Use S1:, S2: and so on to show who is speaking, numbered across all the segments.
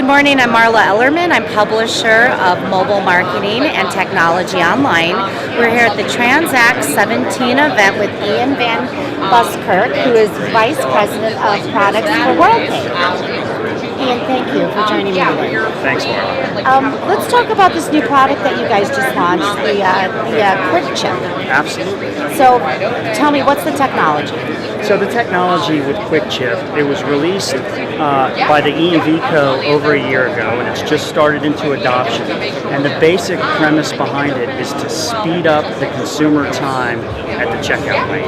S1: Good morning, I'm Marla Ellerman. I'm publisher of Mobile Marketing and Technology Online. We're here at the Transact 17 event with Ian Van Buskirk, who is Vice President of Products for Worldpay. Ian, thank you for joining me today.
S2: Thanks, Marla.
S1: Let's talk about this new product that you guys just launched, the Quick Chip.
S2: Absolutely.
S1: So tell me, what's the technology?
S2: So the technology with Quick Chip, it was released by the E&V Co. over a year ago, and it's just started into adoption. And the basic premise behind it is to speed up the consumer time at the checkout lane.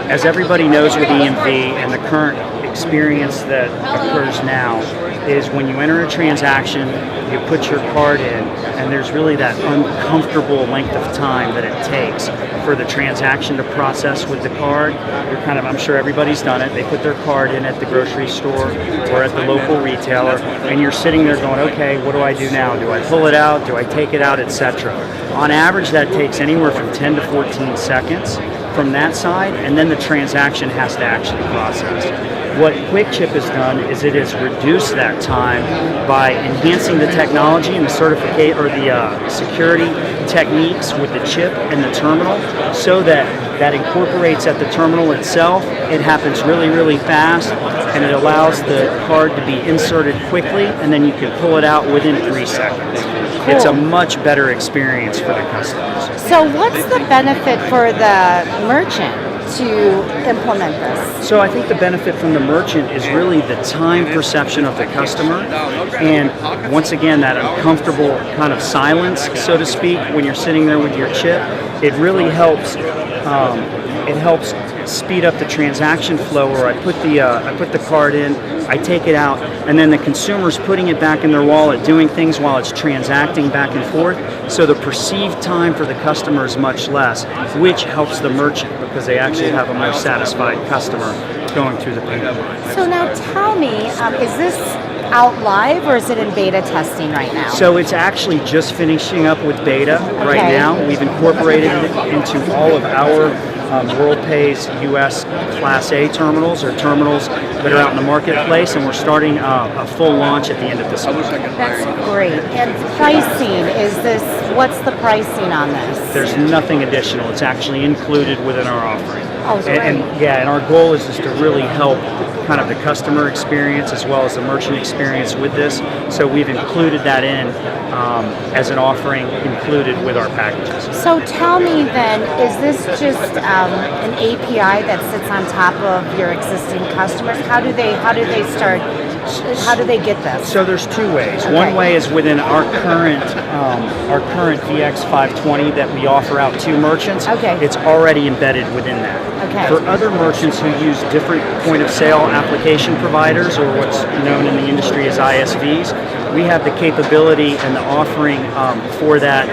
S2: As everybody knows with E&V and the current experience that occurs now is when you enter a transaction, you put your card in, and there's really that uncomfortable length of time that it takes for the transaction to process with the card. You're I'm sure everybody's done it. They put their card in at the grocery store or at the local retailer, and you're sitting there going, okay, what do I do now? Do I pull it out? Do I take it out, etc.? On average, that takes anywhere from 10 to 14 seconds from that side, and then the transaction has to actually process. What Quick Chip has done is it has reduced that time by enhancing the technology and the certificate or the security techniques with the chip and the terminal, so that incorporates at the terminal itself. It happens really, really fast, and it allows the card to be inserted quickly, and then you can pull it out within 3 seconds.
S1: Cool.
S2: It's a much better experience for the customers.
S1: So what's the benefit for the merchant to implement this?
S2: So I think the benefit from the merchant is really the time perception of the customer, and once again that uncomfortable kind of silence, so to speak, when you're sitting there with your chip. It really helps. It helps speed up the transaction flow, where I put the card in, I take it out, and then the consumer's putting it back in their wallet, doing things while it's transacting back and forth. So the perceived time for the customer is much less, which helps the merchant because they actually have a more satisfied customer going through the payment.
S1: So now tell me, is this out live or is it in beta testing right now?
S2: So it's actually just finishing up with beta right now. We've incorporated it into all of our Worldpay's U.S. Class A terminals, or terminals that are out in the marketplace, and we're starting a full launch at the end of this month.
S1: That's great. And pricing, what's the pricing on this?
S2: There's nothing additional. It's actually included within our offering.
S1: Oh, great.
S2: And our goal is just to really help kind of the customer experience as well as the merchant experience with this. So we've included that in as an offering included with our packages.
S1: So tell me then, is this just an API that sits on top of your existing customers? How do they get this?
S2: So there's two ways. Okay. One way is within our current VX520 that we offer out to merchants.
S1: Okay.
S2: It's already embedded within that.
S1: Okay.
S2: For other merchants who use different point of sale application providers, or what's known in the industry as ISVs, we have the capability and the offering for that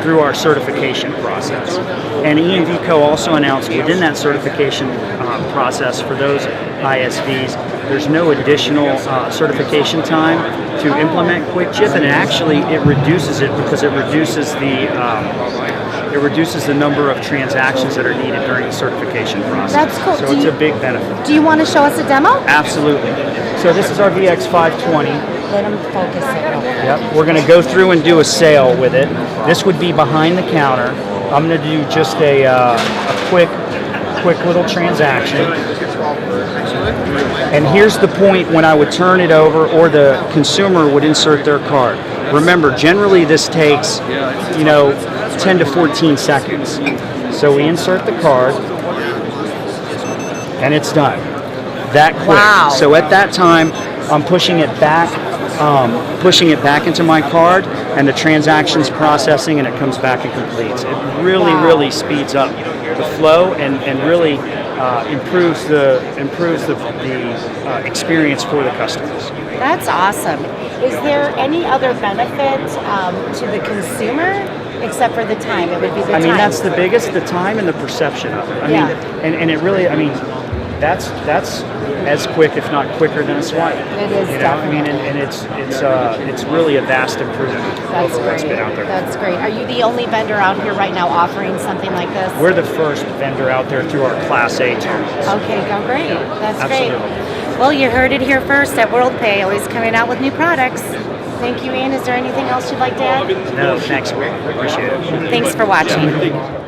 S2: through our certification process. And E&V Co. also announced within that certification process for those ISVs, there's no additional certification time to implement Quick Chip, and it reduces it because it reduces the number of transactions that are needed during the certification process.
S1: That's cool.
S2: So it's a big benefit.
S1: Do you want to show us a demo?
S2: Absolutely. So this is our VX520.
S1: Let them focus it.
S2: Yep. We're going to go through and do a sale with it. This would be behind the counter. I'm going to do just a quick little transaction. And here's the point when I would turn it over, or the consumer would insert their card. Remember, generally this takes, 10 to 14 seconds. So we insert the card, and it's done. That quick.
S1: Wow.
S2: So at that time, I'm pushing it back into my card, and the transaction's processing, and it comes back and completes. It really speeds up the flow and really improves the experience for the customers.
S1: That's awesome. Is there any other benefit to the consumer except for the time? It would be the time.
S2: That's the biggest, the time and the perception of it. And it really, that's as quick, if not quicker, than a swipe.
S1: It is definitely.
S2: And it's really a vast improvement.
S1: That's great.
S2: That's been out there.
S1: That's great. Are you the only vendor out here right now offering something like this?
S2: We're the first vendor out there through our Class A terminals.
S1: Okay, great. That's
S2: Absolutely.
S1: great. Well, you heard it here first at Worldpay, always coming out with new products. Thank you, Ian. Is there anything else you'd like to add?
S2: No, thanks. Appreciate it.
S1: Thanks for watching.